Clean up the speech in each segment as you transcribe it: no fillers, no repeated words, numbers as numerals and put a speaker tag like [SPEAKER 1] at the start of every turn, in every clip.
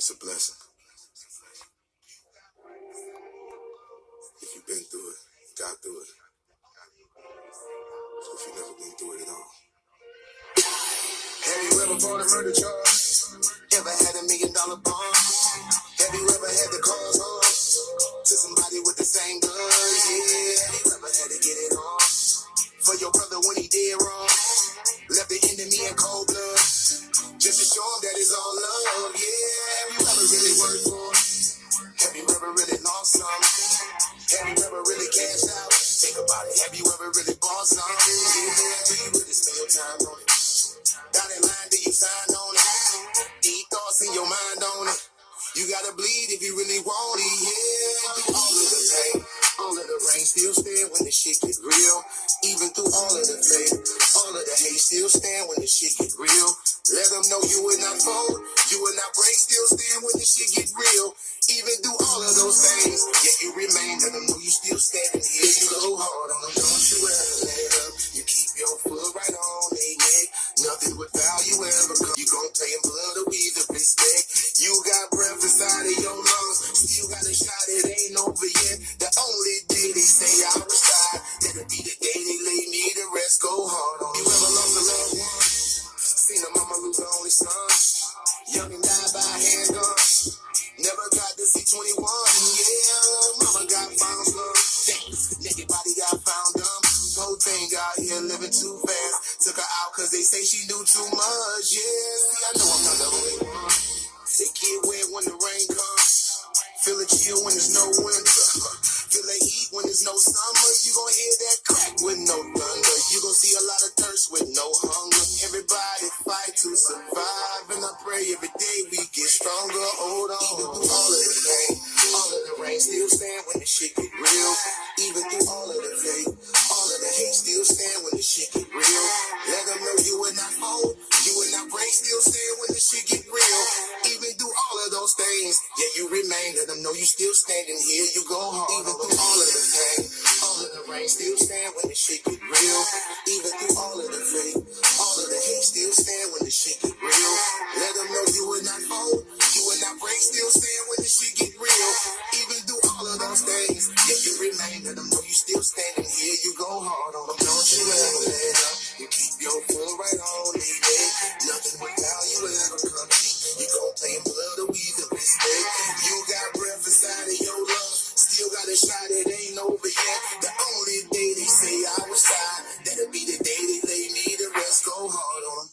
[SPEAKER 1] It's a blessing. If you've been through it, got through it. So if you've never been through it at all. Have you ever fought a murder charge? Ever had $1 million bond? Have you ever had to cause harm to somebody with the same gun? Yeah. Have you ever had to get it on for your brother when he did wrong? Left the enemy in cold blood just to show him that it's all love. Yeah. Have you ever really worked for it? Have you ever really lost some? Have you ever really cashed out? Think about it. Have you ever really bought some? Yeah. Do you really spend your time on it? Dotted line, do you sign on it? Deep thoughts in your mind on it. You gotta bleed if you really want it, yeah. All of the pain, all of the rain, still stand when the shit get real. Even through all of the pain, all of the hate, still stand when the shit get real. Let them know you will not fold, you will not break, still stand when the shit get real. Even through all of those things, yet you remain, let them know you still standing here. You go hard on them, don't you ever let up. You keep your foot right on their neck. Nothing with value ever come. You gon' pay in blood or either respect. You got breath inside of your lungs, still got a shot, it ain't over yet. The only day they say I was tired, that'll be the day they lay me to rest. Go hard on. You ever lost a loved one? Seen a mama lose her only son, young and died by a handgun. Never got to see 21, yeah. Mama got found slum, naked body got found dumb. Whole thing out here living too fast. Took her out cause they say she knew too much, yeah. See, I know I'm not the only one. They get wet when the rain comes. Feel a chill when there's no winter. Feel the heat when there's no summer. You gon' hear that crack with no thunder. You gon' see a lot of thirst with no hunger. Everybody fight to survive, and I pray every day we get stronger. Hold on. Even through all of the pain, all of the rain, still stand when the shit get real. Even through all of the hate, all of the hate, still stand when the shit get real. Let them know you will not fold, you will not break, still stand when the shit get real. Even through all of those things, yet you remain. Let them know you still standing here. You go hard. Even through all of the pain, all of the rain, still stand when the shit get real. Even through all of the fate, all of the hate, still stand when the shit get real. Let them know you will not fold, you will not break, still stand when the shit get real. Even through all of those things, yet you remain. Let them know you still standing here. You go hard on them. Don't you ever let up. You keep your foot right on their neck. Nothing with value ever come cheap. You gon' play in blood or either respect. You got breath inside of your lungs, still got a shot, it ain't over yet. The only day they say I was tired, that'll be the day they lay me to rest. Go hard on them.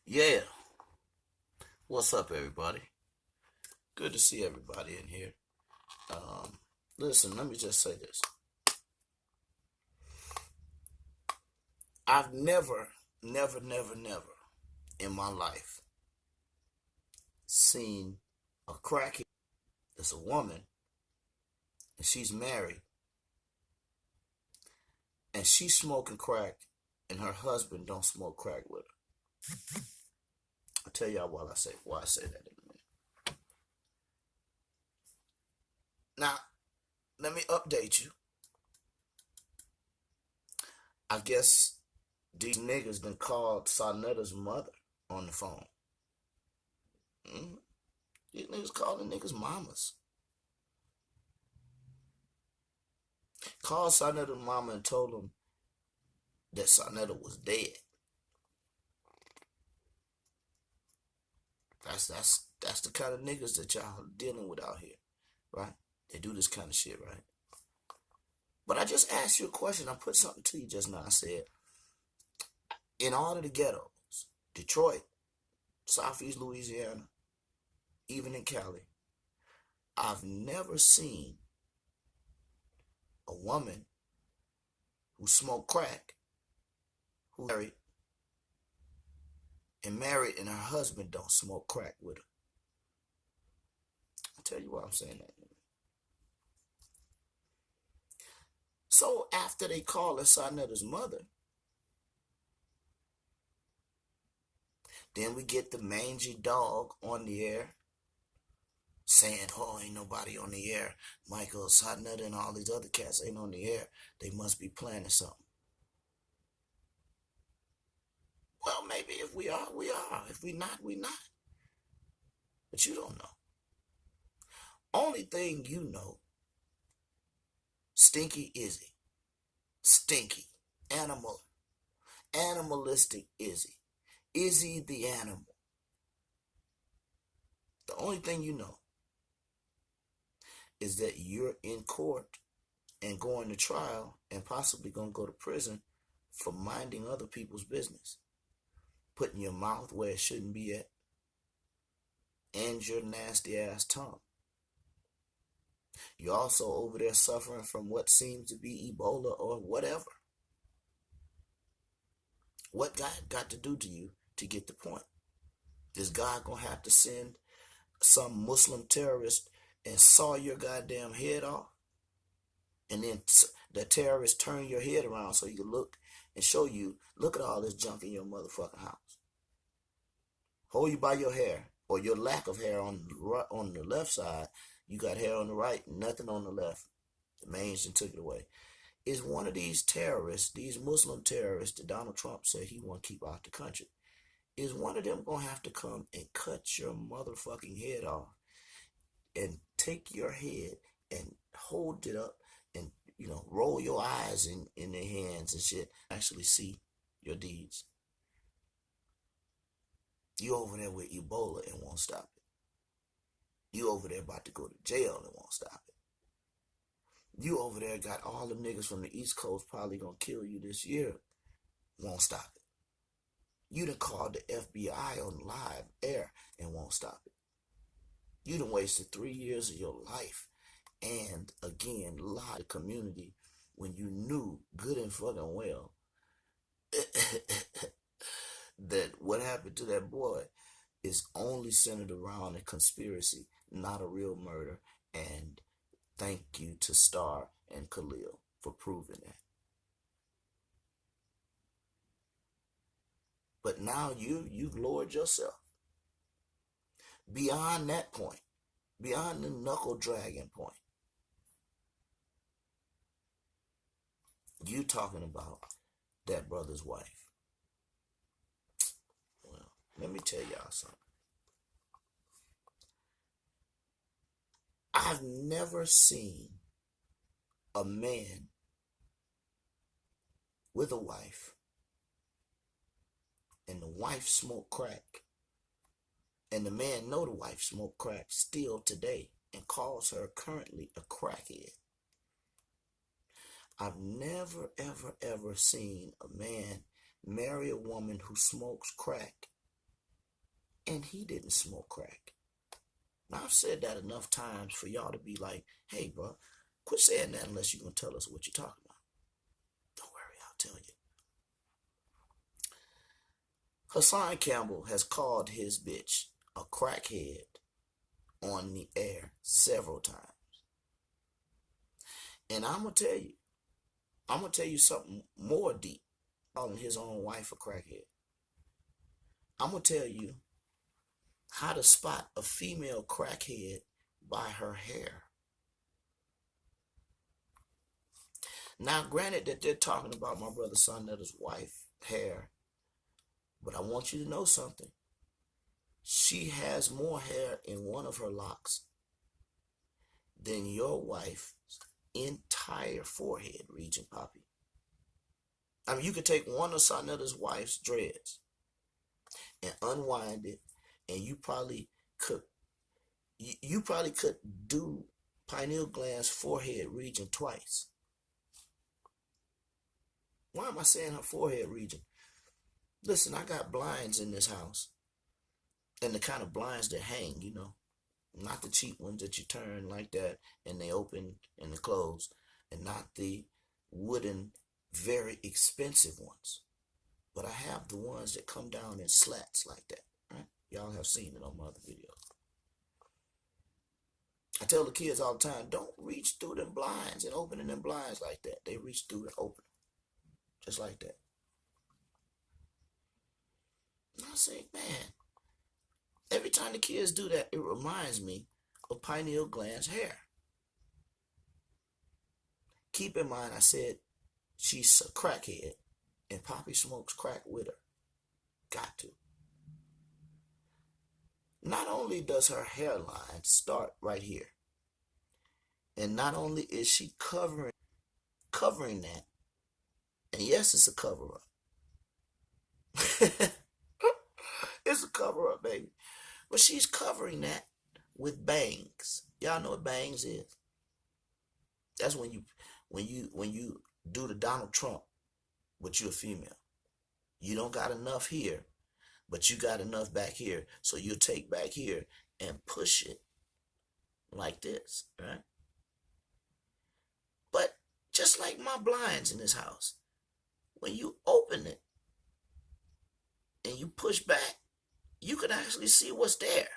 [SPEAKER 2] Yeah. What's up, everybody? Good to see everybody in here. Listen, let me just say this. I've never in my life seen a crackhead that's a woman and she's married and she's smoking crack and her husband don't smoke crack with her. I'll tell y'all why I say that in a minute. Now, let me update you. I guess these niggas done called Sanetta's mother on the phone. These niggas calling niggas mamas. Called Sanetta's mama and told them that Sanetta was dead. That's the kind of niggas that y'all dealing with out here, right? They do this kind of shit, right? But I just asked you a question. I put something to you just now. I said, in all of the ghettos, Detroit, Southeast Louisiana, even in Cali, I've never seen a woman who smoked crack, who married and her husband don't smoke crack with her. I'll tell you why I'm saying that. So after they call Sanetta's mother, then we get the mangy dog on the air saying, oh, ain't nobody on the air. Michael, Sanetta, and all these other cats ain't on the air. They must be planning something. Well, maybe if we are, we are. If we not, we not. But you don't know. Only thing you know, Stinky Izzy. Stinky. Animalistic Izzy. Izzy the animal. The only thing you know is that you're in court and going to trial and possibly going to go to prison for minding other people's business, putting your mouth where it shouldn't be at, and your nasty ass tongue. You're also over there suffering from what seems to be Ebola or whatever. What God got to do to you to get the point? Is God going to have to send some Muslim terrorist and saw your goddamn head off? And then the terrorist turn your head around so you can look and show you, look at all this junk in your motherfucking house. Hold you by your hair or your lack of hair on the left side. You got hair on the right, nothing on the left. The mange and took it away. Is one of these terrorists, these Muslim terrorists that Donald Trump said he want to keep out the country, is one of them going to have to come and cut your motherfucking head off and take your head and hold it up and, roll your eyes in their hands and shit, actually see your deeds? You over there with Ebola and won't stop it. You over there about to go to jail and won't stop it. You over there got all the niggas from the East Coast probably gonna kill you this year. Won't stop it. You done called the FBI on live air and won't stop it. You done wasted 3 years of your life and again lied to the community when you knew good and fucking well that what happened to that boy is only centered around a conspiracy, not a real murder. And thank you to Star and Khalil for proving that. But now you've lowered yourself beyond that point, beyond the knuckle dragging point. You talking about that brother's wife. Well, let me tell y'all something. I've never seen a man with a wife and the wife smoke crack and the man know the wife smoke crack still today and calls her currently a crackhead. I've never, ever, ever seen a man marry a woman who smokes crack and he didn't smoke crack. Now, I've said that enough times for y'all to be like, hey, bro, quit saying that unless you're going to tell us what you're talking about. Don't worry, I'll tell you. HASSAN CAMPBELL has called his bitch a crackhead on the air several times. And I'm going to tell you something more deep, calling his own wife a crackhead. I'm going to tell you how to spot a female crackhead by her hair. Now, granted that they're talking about my brother Sonetta's wife hair, but I want you to know something. She has more hair in one of her locks than your wife's entire forehead region, Poppy. I mean, you could take one of Sonetta's wife's dreads and unwind it, and you probably could do pineal gland's forehead region twice. Why am I saying her forehead region? Listen, I got blinds in this house, and the kind of blinds that hang, not the cheap ones that you turn like that and they open and they close, and not the wooden, very expensive ones. But I have the ones that come down in slats like that, right? Y'all have seen it on my other videos. I tell the kids all the time, don't reach through them blinds and opening them blinds like that. They reach through and open them, just like that. And I say, man, every time the kids do that, it reminds me of pineal gland's hair. Keep in mind, I said she's a crackhead, and Poppy smokes crack with her. Got to. not only does her hairline start right here, and not only is she covering that, and yes, it's a cover-up. It's a cover-up, baby. But she's covering that with bangs. Y'all know what bangs is? That's when you do the Donald Trump, but you're a female. You don't got enough here, but you got enough back here. So you'll take back here and push it like this, right? But just like my blinds in this house, when you open it and you push back, you can actually see what's there.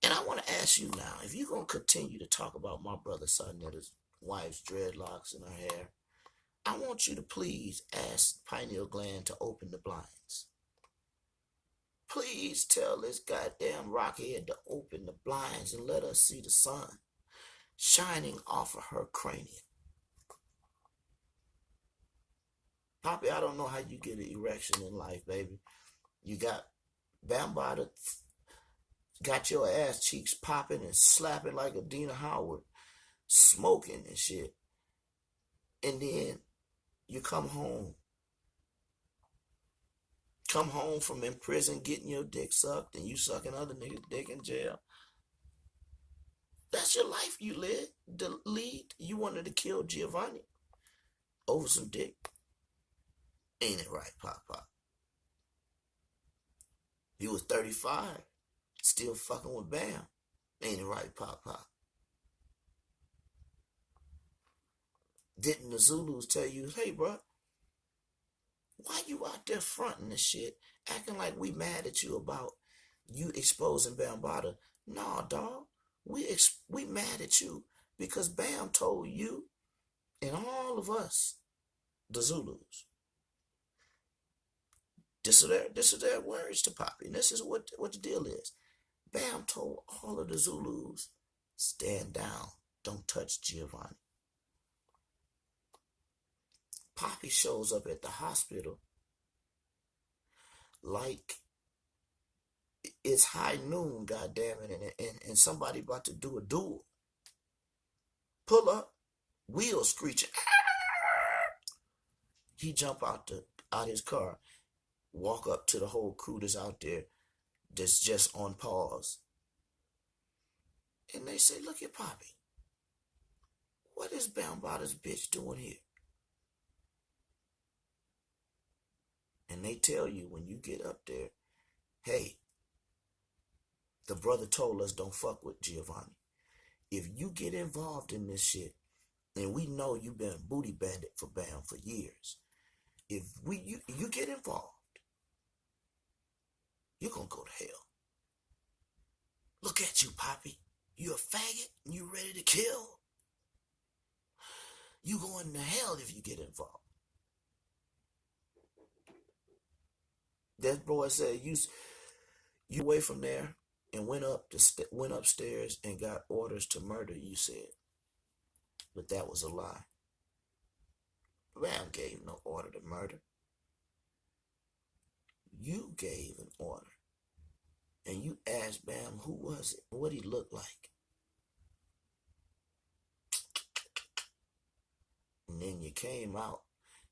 [SPEAKER 2] And I want to ask you now, if you're going to continue to talk about my brother's son that his wife's dreadlocks in her hair, I want you to please ask pineal gland to open the blinds. Please tell this goddamn rockhead to open the blinds and let us see the sun shining off of her cranium. Poppy, I don't know how you get an erection in life, baby. You got Bambaataa, got your ass cheeks popping and slapping like a Dina Howard, smoking and shit. And then you come home from in prison getting your dick sucked and you sucking other niggas' dick in jail. That's your life you lead. You wanted to kill Giovanni over some dick. Ain't it right, Pop? He was 35, still fucking with Bam. Ain't it right, Pop? Didn't the Zulus tell you, hey, bro, why you out there fronting this shit, acting like we mad at you about you exposing Bambaataa? Nah, dog, we mad at you because Bam told you and all of us, the Zulus. This is their words to Poppy. And this is what the deal is. Bam told all of the Zulus, stand down, don't touch Giovanni. Poppy shows up at the hospital like it's high noon, goddammit, and somebody about to do a duel. Pull up, wheels screeching. He jump out his car, walk up to the whole crew that's out there that's just on pause. And they say, look at Poppy. What is Bambaataa's bitch doing here? And they tell you when you get up there, hey, the brother told us don't fuck with Giovanni. If you get involved in this shit, and we know you've been a booty bandit for Bam for years, if you get involved, you're gonna go to hell. Look at you, Poppy. You a faggot and you ready to kill? You going to hell if you get involved. That boy said you away from there and went upstairs and got orders to murder, you said. But that was a lie. Bam gave no order to murder. You gave an order. And you asked Bam who was it, what he looked like. And then you came out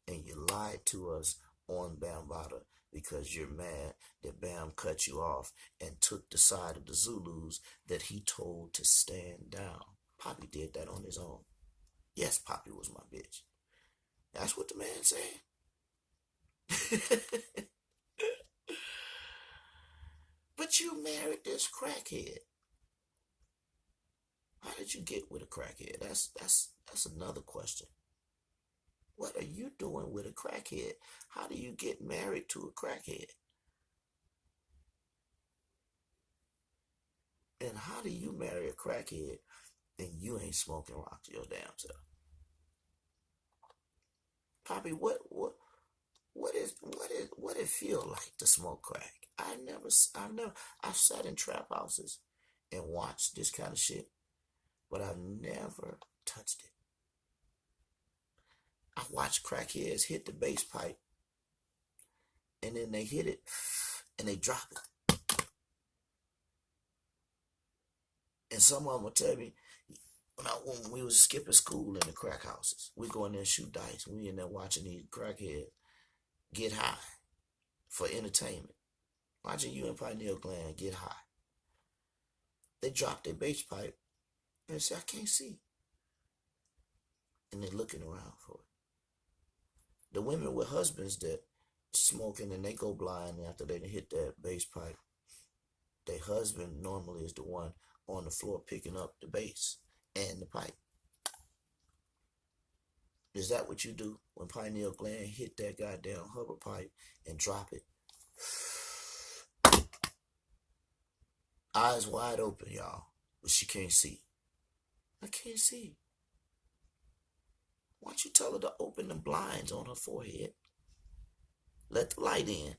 [SPEAKER 2] and you lied to us on Bambaataa because you're mad that Bam cut you off and took the side of the Zulus that he told to stand down. Poppy did that on his own. Yes, Poppy was my bitch. That's what the man said. But you married this crackhead. How did you get with a crackhead? That's another question. What are you doing with a crackhead? How do you get married to a crackhead? And how do you marry a crackhead and you ain't smoking rocks your damn self? Poppy, what it feel like to smoke crack? I've sat in trap houses and watched this kind of shit, but I've never touched it. I watch crackheads hit the bass pipe and then they hit it and they drop it And some of them will tell me, when we was skipping school in the crack houses, we go in there and shoot dice. We in there watching these crackheads get high for entertainment. Watching you and Pineal Gland get high. They drop their bass pipe and say, I can't see. And they're looking around for it. The women with husbands that smoking and they go blind after they hit that bass pipe, their husband normally is the one on the floor picking up the bass and the pipe. Is that what you do when Pineal Gland hit that goddamn Hubbard pipe and drop it? Eyes wide open, y'all, but she can't see. I can't see. Why don't you tell her to open the blinds on her forehead? Let the light in.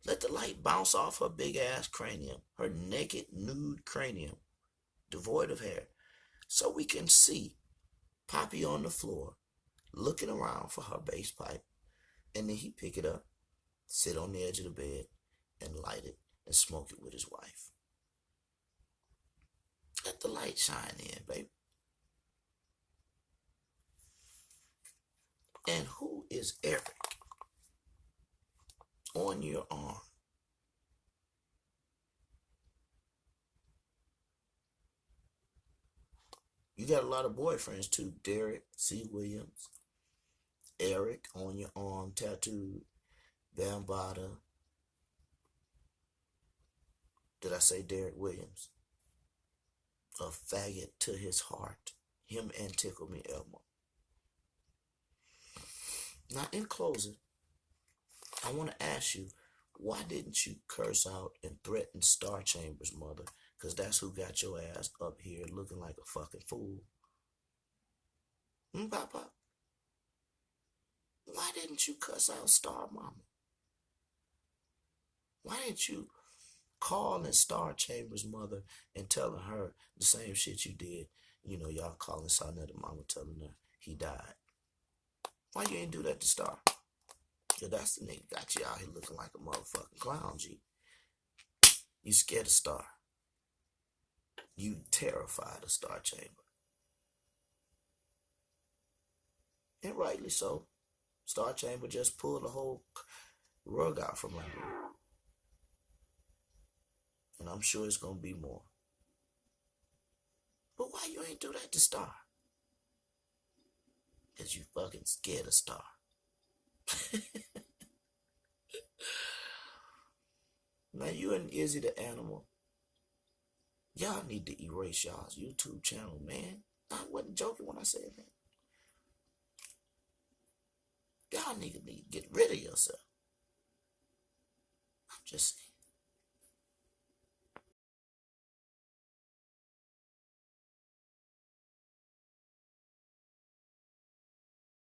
[SPEAKER 2] Let the light bounce off her big ass cranium, her naked, nude cranium, devoid of hair, so we can see Poppy on the floor looking around for her bass pipe, and then he pick it up, sit on the edge of the bed, and light it and smoke it with his wife. Let the light shine in, baby. And who is Eric on your arm? You got a lot of boyfriends too. Derek C. Williams, Eric on your arm tattooed, Bambaataa. Did I say Derek Williams? A faggot to his heart. Him and Tickle Me Elmo. Now, in closing, I want to ask you, why didn't you curse out and threaten Star Chamber's mother? Because that's who got your ass up here looking like a fucking fool. Papa? Why didn't you cuss out Star Mama? Why didn't you calling Star Chamber's mother and telling her the same shit you did? You know, y'all calling Sonetta mama telling her he died. Why you ain't do that to Star? Cause that's the nigga got you out here looking like a motherfucking clown, G. You scared of Star. You terrified of Star Chamber. And rightly so. Star Chamber just pulled the whole rug out from under you. And I'm sure it's gonna be more. But why you ain't do that to Star? Cause you fucking scared of Star. Now you and Izzy the Animal, y'all need to erase y'all's YouTube channel, man. I wasn't joking when I said that. Y'all need to get rid of yourself. I'm just saying.